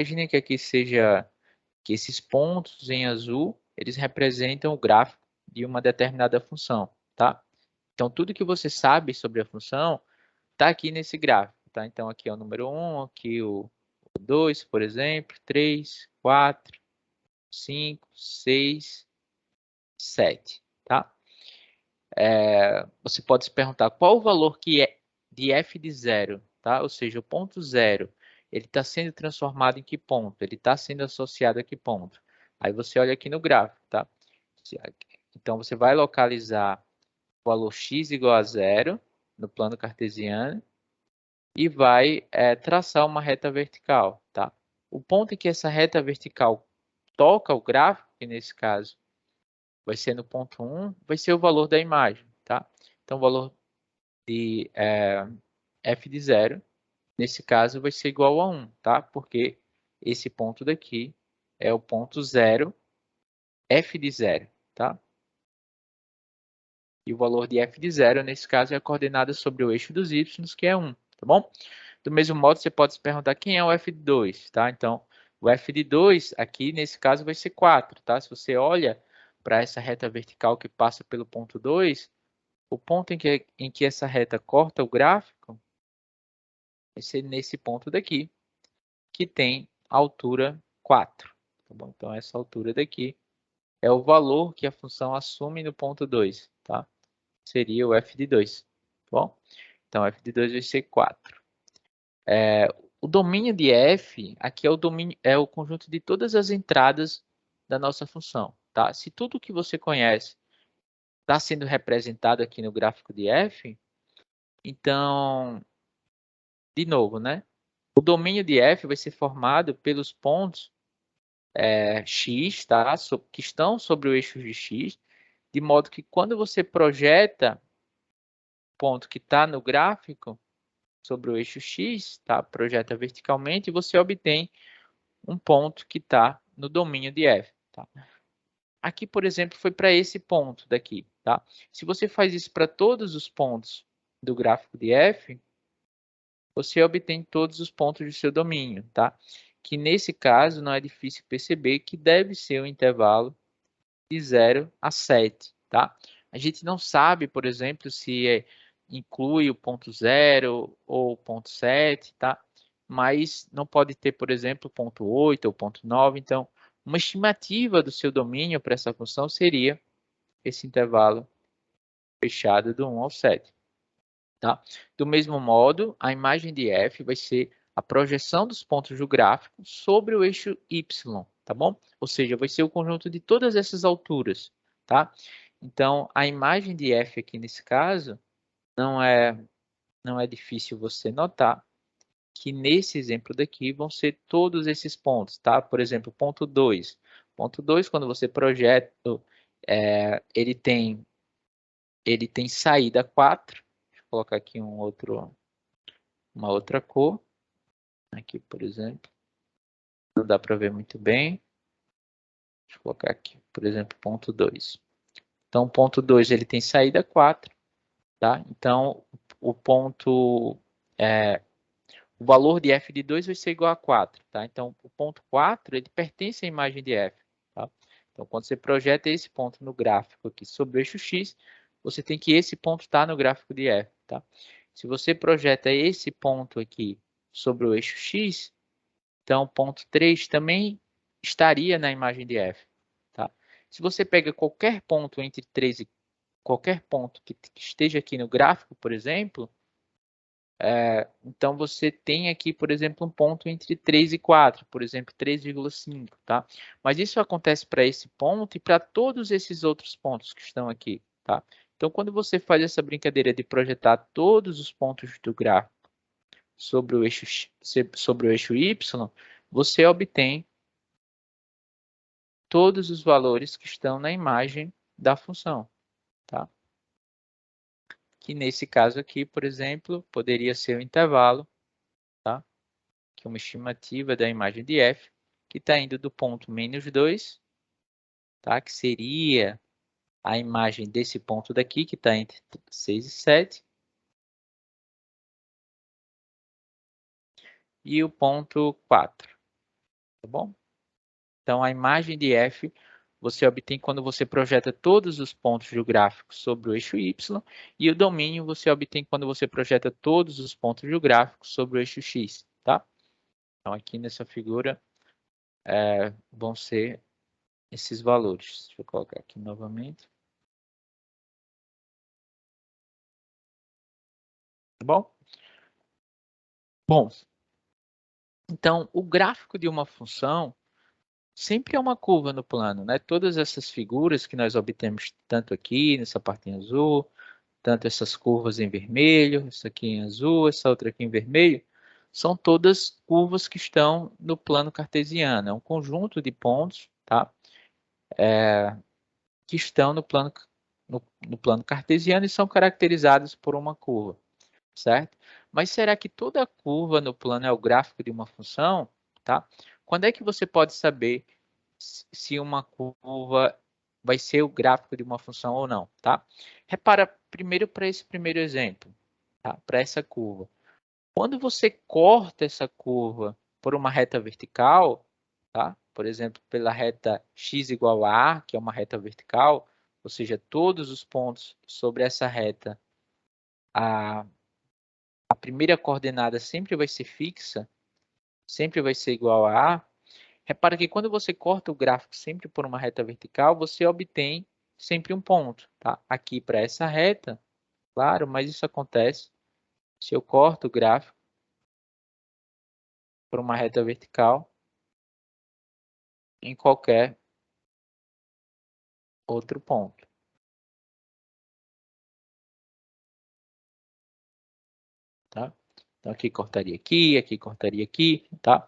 Imagine que aqui seja que esses pontos em azul, eles representam o gráfico de uma determinada função, tá? Então, tudo que você sabe sobre a função está aqui nesse gráfico, tá? Então, aqui é o número 1, aqui o 2, por exemplo, 3, 4, 5, 6, 7, tá? Você pode se perguntar qual o valor que é de f de zero, tá? Ou seja, o ponto zero, ele está sendo transformado em que ponto? Ele está sendo associado a que ponto? Aí você olha aqui no gráfico, tá? Então, você vai localizar o valor x igual a zero no plano cartesiano e vai traçar uma reta vertical, tá? O ponto em que essa reta vertical toca o gráfico, que nesse caso vai ser no ponto 1, vai ser o valor da imagem, tá? Então, o valor de f de zero, nesse caso, vai ser igual a 1, tá? Porque esse ponto daqui é o ponto 0, f de zero, tá? E o valor de f de zero, nesse caso, é a coordenada sobre o eixo dos y, que é 1, tá bom? Do mesmo modo, você pode se perguntar quem é o f de 2, tá? Então, o f de 2 aqui, nesse caso, vai ser 4, tá? Se você olha para essa reta vertical que passa pelo ponto 2, o ponto em que essa reta corta o gráfico vai ser nesse ponto daqui, que tem a altura 4. Tá bom? Então, essa altura daqui é o valor que a função assume no ponto 2, tá? Seria o f de 2, tá bom? Então, f de 2 vai ser 4. O domínio de f, aqui é o domínio, é o conjunto de todas as entradas da nossa função, tá? Se tudo que você conhece está sendo representado aqui no gráfico de f, então, de novo, né? O domínio de f vai ser formado pelos pontos x, tá? Que estão sobre o eixo de x, de modo que quando você projeta o ponto que está no gráfico sobre o eixo x, tá? Projeta verticalmente, você obtém um ponto que está no domínio de f, tá? Aqui, por exemplo, foi para esse ponto daqui, tá? Se você faz isso para todos os pontos do gráfico de f, você obtém todos os pontos do seu domínio, tá? Que nesse caso não é difícil perceber que deve ser o intervalo de 0 a 7, tá? A gente não sabe, por exemplo, se inclui o ponto 0 ou o ponto 7, tá? Mas não pode ter, por exemplo, o ponto 8 ou ponto 9. Então, uma estimativa do seu domínio para essa função seria esse intervalo fechado do 1 ao 7. Tá? Do mesmo modo, a imagem de f vai ser a projeção dos pontos do gráfico sobre o eixo y, tá bom? Ou seja, vai ser o conjunto de todas essas alturas, tá? Então, a imagem de f aqui nesse caso, não é difícil você notar que nesse exemplo daqui vão ser todos esses pontos, tá? Por exemplo, ponto 2. Ponto 2, quando você projeta, ele tem saída 4. Deixa eu colocar aqui uma outra cor. Aqui, por exemplo. Não dá para ver muito bem. Deixa eu colocar aqui, por exemplo, ponto 2. Então, ponto 2 ele tem saída 4, tá? Então, o ponto, o valor de f de 2 vai ser igual a 4, tá? Então, o ponto 4, ele pertence à imagem de f, tá? Então, quando você projeta esse ponto no gráfico aqui sobre o eixo x, você tem que esse ponto estar no gráfico de f, tá? Se você projeta esse ponto aqui sobre o eixo x, então, ponto 3 também estaria na imagem de f, tá? Se você pega qualquer ponto entre 3 e qualquer ponto que esteja aqui no gráfico, por exemplo, então você tem aqui, por exemplo, um ponto entre 3 e 4, por exemplo, 3,5, tá? Mas isso acontece para esse ponto e para todos esses outros pontos que estão aqui, tá? Então, quando você faz essa brincadeira de projetar todos os pontos do gráfico sobre o eixo y, você obtém todos os valores que estão na imagem da função, tá? Que nesse caso aqui, por exemplo, poderia ser o intervalo, tá? Que é uma estimativa da imagem de f, que está indo do ponto -2, tá? Que seria a imagem desse ponto daqui, que está entre 6 e 7. E o ponto 4. tá bom? Então, a imagem de f você obtém quando você projeta todos os pontos do gráfico sobre o eixo y, e o domínio você obtém quando você projeta todos os pontos do gráfico sobre o eixo x, tá? Então, aqui nessa figura vão ser esses valores. Deixa eu colocar aqui novamente. Tá bom? Bom, então, o gráfico de uma função sempre é uma curva no plano, né? Todas essas figuras que nós obtemos, tanto aqui, nessa parte em azul, tanto essas curvas em vermelho, essa aqui em azul, essa outra aqui em vermelho, são todas curvas que estão no plano cartesiano. É um conjunto de pontos, tá? Que estão no plano cartesiano e são caracterizados por uma curva, certo? Mas será que toda curva no plano é o gráfico de uma função, tá? Quando é que você pode saber se uma curva vai ser o gráfico de uma função ou não, tá? Repara primeiro para esse primeiro exemplo, tá? Para essa curva. Quando você corta essa curva por uma reta vertical, tá? Por exemplo, pela reta x igual a a, que é uma reta vertical, ou seja, todos os pontos sobre essa reta, a primeira coordenada sempre vai ser fixa, sempre vai ser igual a a. Repara que quando você corta o gráfico sempre por uma reta vertical, você obtém sempre um ponto, tá? Aqui para essa reta, claro, mas isso acontece se eu corto o gráfico por uma reta vertical em qualquer outro ponto, tá? Então aqui cortaria aqui, tá?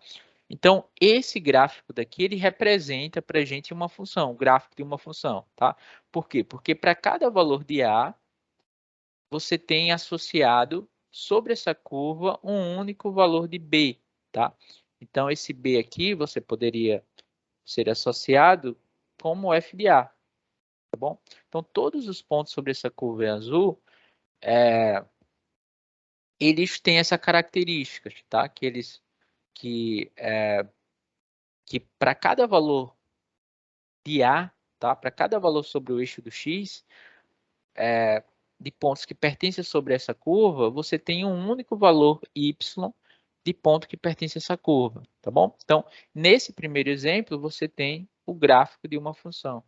Então, esse gráfico daqui, ele representa para a gente uma função, o gráfico de uma função, tá? Por quê? Porque para cada valor de A, você tem associado sobre essa curva um único valor de B, tá? Então, esse B aqui, você poderia ser associado como f de A, tá bom? Então, todos os pontos sobre essa curva em azul, eles têm essa característica, tá? Que para cada valor de A, tá? Para cada valor sobre o eixo do x, de pontos que pertencem sobre essa curva, você tem um único valor y de ponto que pertence a essa curva, tá bom? Então, nesse primeiro exemplo, você tem o gráfico de uma função,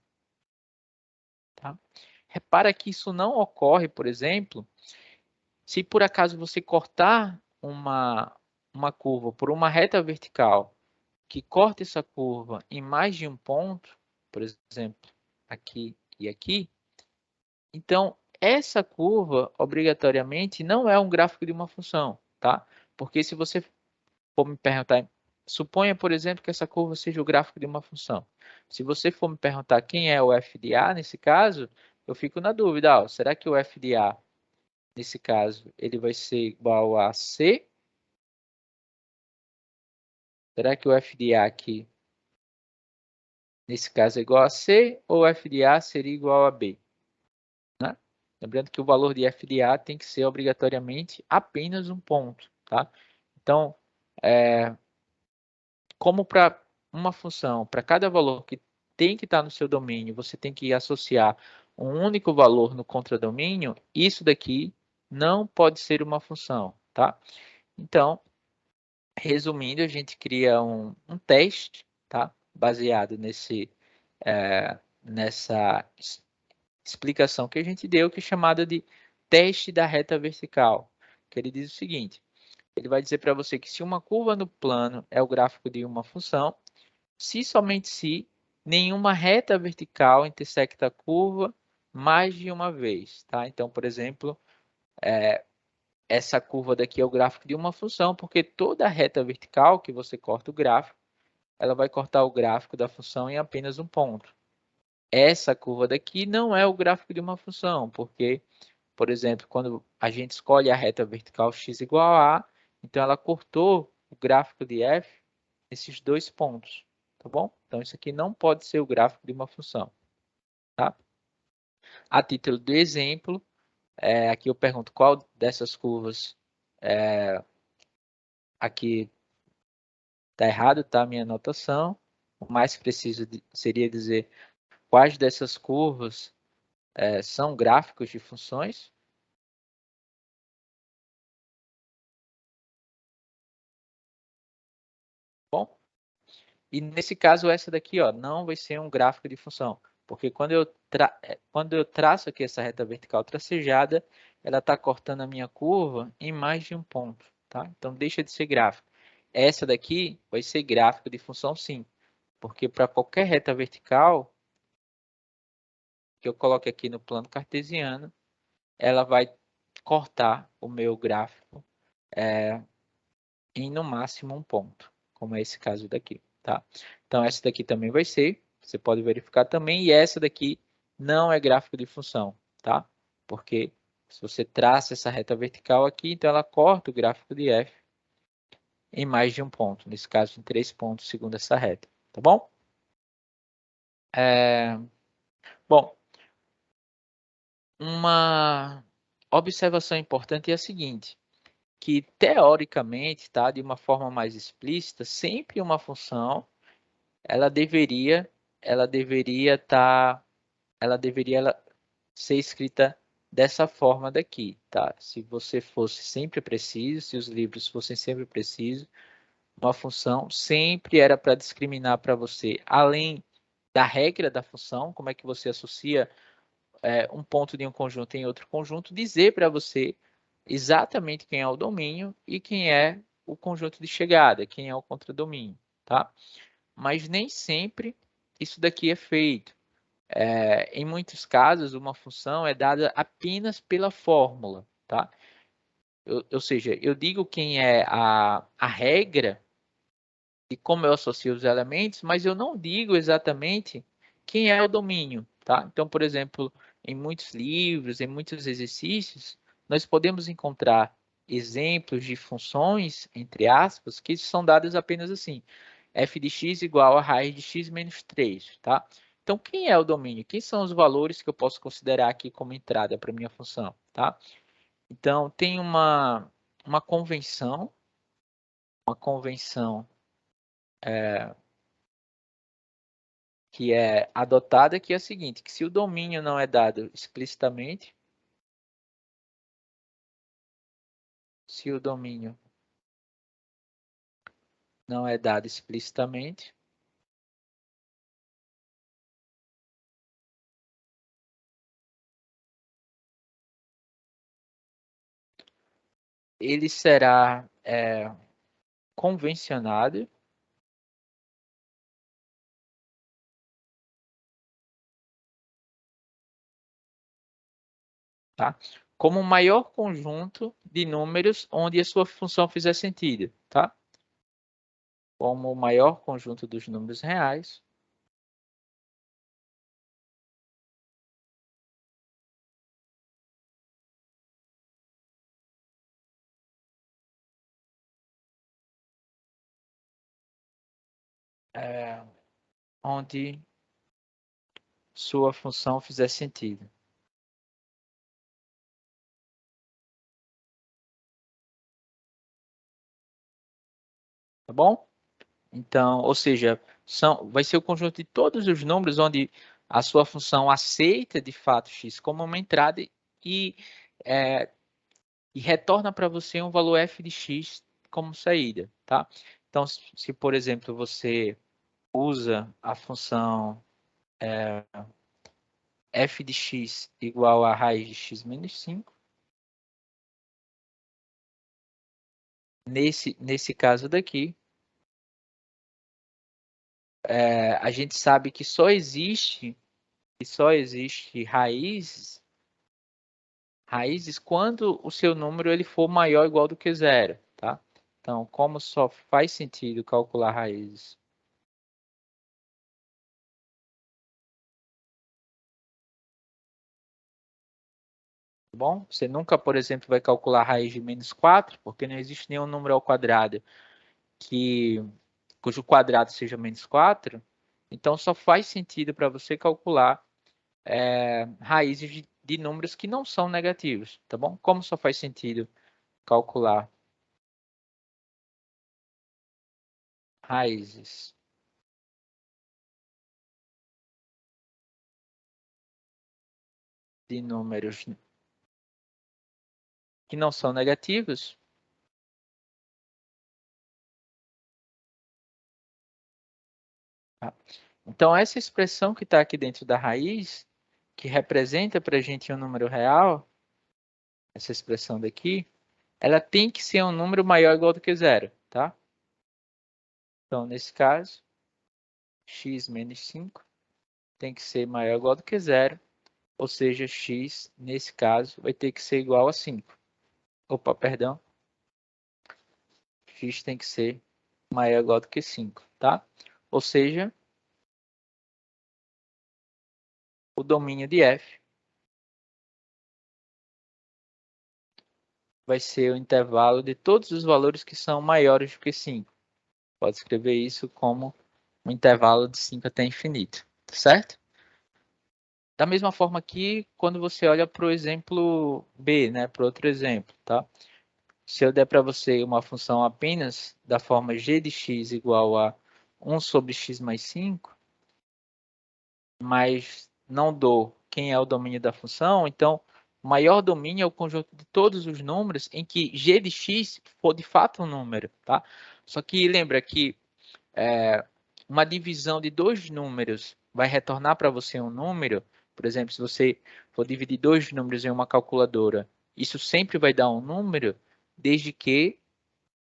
tá? Repara que isso não ocorre, por exemplo, se por acaso você cortar uma curva por uma reta vertical que corta essa curva em mais de um ponto, por exemplo, aqui e aqui, então essa curva obrigatoriamente não é um gráfico de uma função, tá? Porque se você for me perguntar, suponha, por exemplo, que essa curva seja o gráfico de uma função. Se você for me perguntar quem é o f de a nesse caso, eu fico na dúvida, será que o f de a nesse caso ele vai ser igual a c? Será que o f de a aqui nesse caso é igual a C, ou f de A seria igual a B, né? Lembrando que o valor de f de A tem que ser obrigatoriamente apenas um ponto, tá? Então, como para uma função, para cada valor que tem que estar no seu domínio, você tem que associar um único valor no contradomínio, isso daqui não pode ser uma função, tá? Então, resumindo, a gente cria um teste, tá? Baseado nessa explicação que a gente deu, que é chamada de teste da reta vertical, que ele diz o seguinte, ele vai dizer para você que se uma curva no plano é o gráfico de uma função, se somente se nenhuma reta vertical intersecta a curva mais de uma vez, tá? Então, por exemplo, essa curva daqui é o gráfico de uma função, porque toda reta vertical que você corta o gráfico, ela vai cortar o gráfico da função em apenas um ponto. Essa curva daqui não é o gráfico de uma função, porque, por exemplo, quando a gente escolhe a reta vertical x igual a A, então ela cortou o gráfico de f nesses dois pontos, tá bom? Então, isso aqui não pode ser o gráfico de uma função, tá? A título de exemplo, aqui eu pergunto qual dessas curvas aqui Tá errado, tá? A minha anotação. O mais preciso seria dizer quais dessas curvas são gráficos de funções. Bom, e nesse caso, essa daqui, ó, não vai ser um gráfico de função, porque quando eu traço aqui essa reta vertical tracejada, ela está cortando a minha curva em mais de um ponto, tá? Então, deixa de ser gráfico. Essa daqui vai ser gráfico de função, sim, porque para qualquer reta vertical que eu coloque aqui no plano cartesiano, ela vai cortar o meu gráfico em no máximo um ponto, como é esse caso daqui, tá? Então, essa daqui também vai ser, você pode verificar também, e essa daqui não é gráfico de função, tá? Porque se você traça essa reta vertical aqui, então ela corta o gráfico de f em mais de um ponto, nesse caso em 3 pontos segundo essa reta, tá bom? Bom, uma observação importante é a seguinte, que teoricamente, tá, de uma forma mais explícita, sempre uma função ela deveria ser escrita dessa forma daqui, tá? Se você fosse sempre preciso, se os livros fossem sempre precisos, uma função sempre era para discriminar para você, além da regra da função, como é que você associa um ponto de um conjunto em outro conjunto, dizer para você exatamente quem é o domínio e quem é o conjunto de chegada, quem é o contradomínio, tá? Mas nem sempre isso daqui é feito. Em muitos casos, uma função é dada apenas pela fórmula, tá? Ou seja, eu digo quem é a regra e como eu associo os elementos, mas eu não digo exatamente quem é o domínio, tá? Então, por exemplo, em muitos livros, em muitos exercícios, nós podemos encontrar exemplos de funções, entre aspas, que são dadas apenas assim. F de x igual a raiz de x menos 3, tá? Então, quem é o domínio? Quem são os valores que eu posso considerar aqui como entrada para minha função, tá? Então, tem uma convenção que é adotada, que é a seguinte, que se o domínio não é dado explicitamente, se o domínio não é dado explicitamente, ele será convencionado, tá? Como o maior conjunto de números onde a sua função fizer sentido, tá? Como o maior conjunto dos números reais, é, onde sua função fizer sentido. Tá bom? Então, ou seja, vai ser o conjunto de todos os números onde a sua função aceita de fato x como uma entrada e, é, e retorna para você um valor f de x como saída, tá? Então, se por exemplo você usa a função f de x igual a raiz de x menos 5, nesse caso daqui, a gente sabe que só existe raízes quando o seu número ele for maior ou igual do que zero, tá? Então, como só faz sentido calcular raízes, tá bom? Você nunca, por exemplo, vai calcular a raiz de menos 4, porque não existe nenhum número ao quadrado cujo quadrado seja menos 4. Então, só faz sentido para você calcular raízes de números que não são negativos, tá bom? Como só faz sentido calcular raízes de números que não são negativos, tá? Então, essa expressão que está aqui dentro da raiz, que representa para a gente um número real, essa expressão daqui, ela tem que ser um número maior ou igual do que zero, tá? Então, nesse caso, x menos 5 tem que ser maior ou igual do que zero, ou seja, x, nesse caso, vai ter que ser igual a 5. Opa, perdão. X tem que ser maior ou igual do que 5, tá? Ou seja, o domínio de f vai ser o intervalo de todos os valores que são maiores do que 5. Pode escrever isso como um intervalo de 5 até infinito, certo? Da mesma forma que quando você olha para o exemplo B, né, para outro exemplo, tá? Se eu der para você uma função apenas da forma g de x igual a 1 sobre x mais 5, mas não dou quem é o domínio da função, então o maior domínio é o conjunto de todos os números em que g de x for de fato um número, tá? Só que lembra que uma divisão de dois números vai retornar para você um número. Por exemplo, se você for dividir dois números em uma calculadora, isso sempre vai dar um número, desde que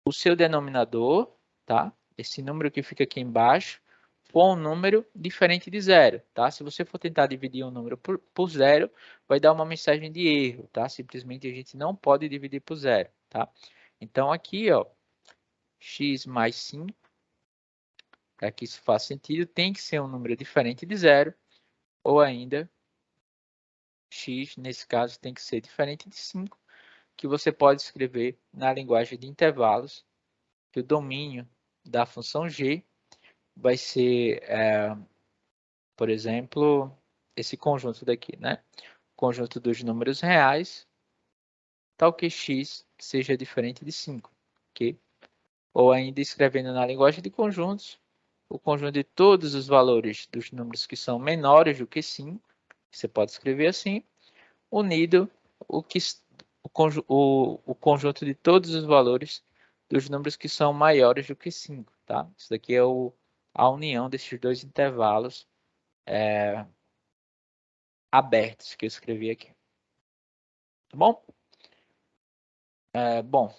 o seu denominador, tá? Esse número que fica aqui embaixo, for um número diferente de zero, tá? Se você for tentar dividir um número por zero, vai dar uma mensagem de erro, tá? Simplesmente a gente não pode dividir por zero, tá? Então aqui, ó, x mais 5, para que isso faça sentido, tem que ser um número diferente de zero, ou ainda x, nesse caso, tem que ser diferente de 5, que você pode escrever na linguagem de intervalos, que o domínio da função g vai ser, por exemplo, esse conjunto daqui, né? Conjunto dos números reais, tal que x seja diferente de 5, ok? Ou ainda escrevendo na linguagem de conjuntos, o conjunto de todos os valores dos números que são menores do que 5, você pode escrever assim, unido o conjunto de todos os valores dos números que são maiores do que 5, tá? Isso daqui é a união desses dois intervalos abertos que eu escrevi aqui. Tá bom? Bom,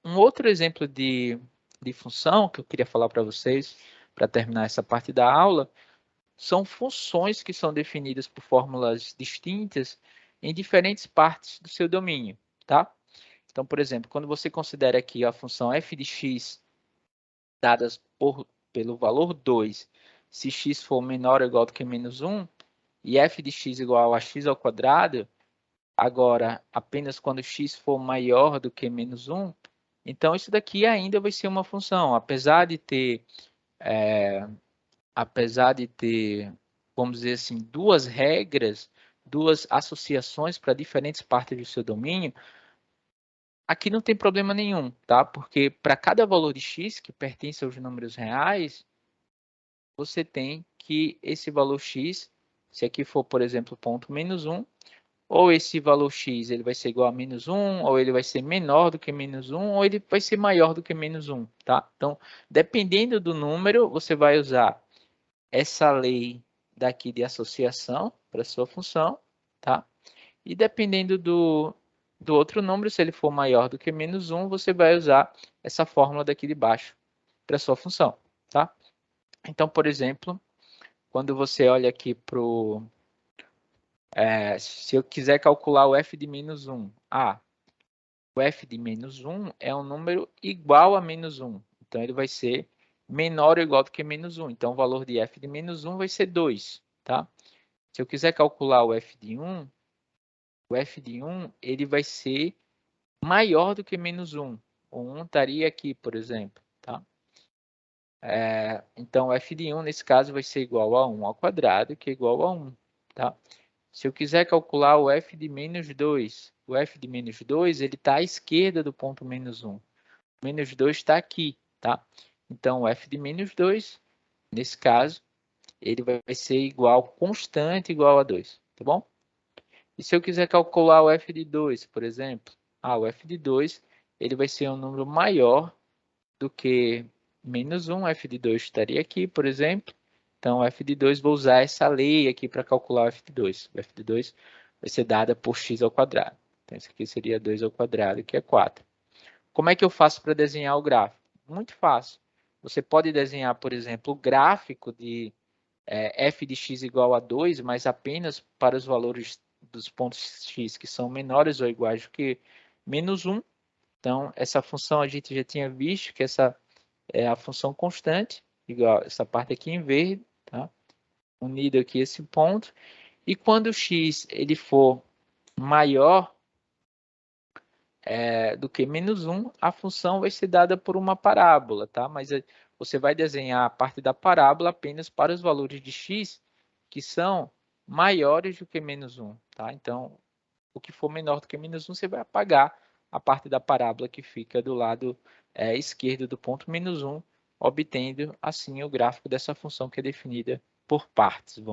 um outro exemplo de função que eu queria falar para vocês, para terminar essa parte da aula, são funções que são definidas por fórmulas distintas em diferentes partes do seu domínio, tá? Então, por exemplo, quando você considera aqui a função f de x dadas pelo valor 2, se x for menor ou igual do que menos 1, e f de x igual a x ao quadrado, agora apenas quando x for maior do que menos 1, então isso daqui ainda vai ser uma função, apesar de ter, vamos dizer assim, duas regras, duas associações para diferentes partes do seu domínio, aqui não tem problema nenhum, tá? Porque para cada valor de x que pertence aos números reais, você tem que esse valor x, se aqui for, por exemplo, ponto menos 1, ou esse valor x ele vai ser igual a menos 1, ou ele vai ser menor do que menos 1, ou ele vai ser maior do que menos 1, tá? Então, dependendo do número, você vai usar essa lei daqui de associação para sua função, tá? E dependendo do outro número, se ele for maior do que menos 1, você vai usar essa fórmula daqui de baixo para sua função, tá? Então, por exemplo, quando você olha aqui para o... se eu quiser calcular o f de menos 1, o f de menos 1 é um número igual a menos 1. Então, ele vai ser menor ou igual do que menos 1. Então, o valor de f de menos 1 vai ser 2, tá? Se eu quiser calcular o f de 1 ele vai ser maior do que menos 1. O 1 estaria aqui, por exemplo, tá? Então, o f de 1, nesse caso, vai ser igual a 1 ao quadrado, que é igual a 1, tá? Se eu quiser calcular o f de menos 2, o f de menos 2, ele está à esquerda do ponto menos 1. O menos 2 está aqui. tá? Então, o f de menos 2, nesse caso, ele vai ser igual, constante igual a 2, tá bom? E se eu quiser calcular o f de 2, por exemplo, o f de 2 ele vai ser um número maior do que menos 1, f de 2 estaria aqui, por exemplo. Então, f de 2, vou usar essa lei aqui para calcular o f de 2. O f de 2 vai ser dada por x ao quadrado. Então, isso aqui seria 2 ao quadrado, que é 4. Como é que eu faço para desenhar o gráfico? Muito fácil. Você pode desenhar, por exemplo, o gráfico de f de x igual a 2, mas apenas para os valores dos pontos x que são menores ou iguais do que menos 1. Então, essa função a gente já tinha visto que essa é a função constante, igual essa parte aqui em verde, tá? Unido aqui esse ponto. E quando o x ele for maior do que menos 1, a função vai ser dada por uma parábola, tá? Mas você vai desenhar a parte da parábola apenas para os valores de x que são maiores do que menos 1, tá? Então, o que for menor do que menos 1, você vai apagar a parte da parábola que fica do lado esquerdo do ponto menos 1, obtendo assim o gráfico dessa função que é definida por partes.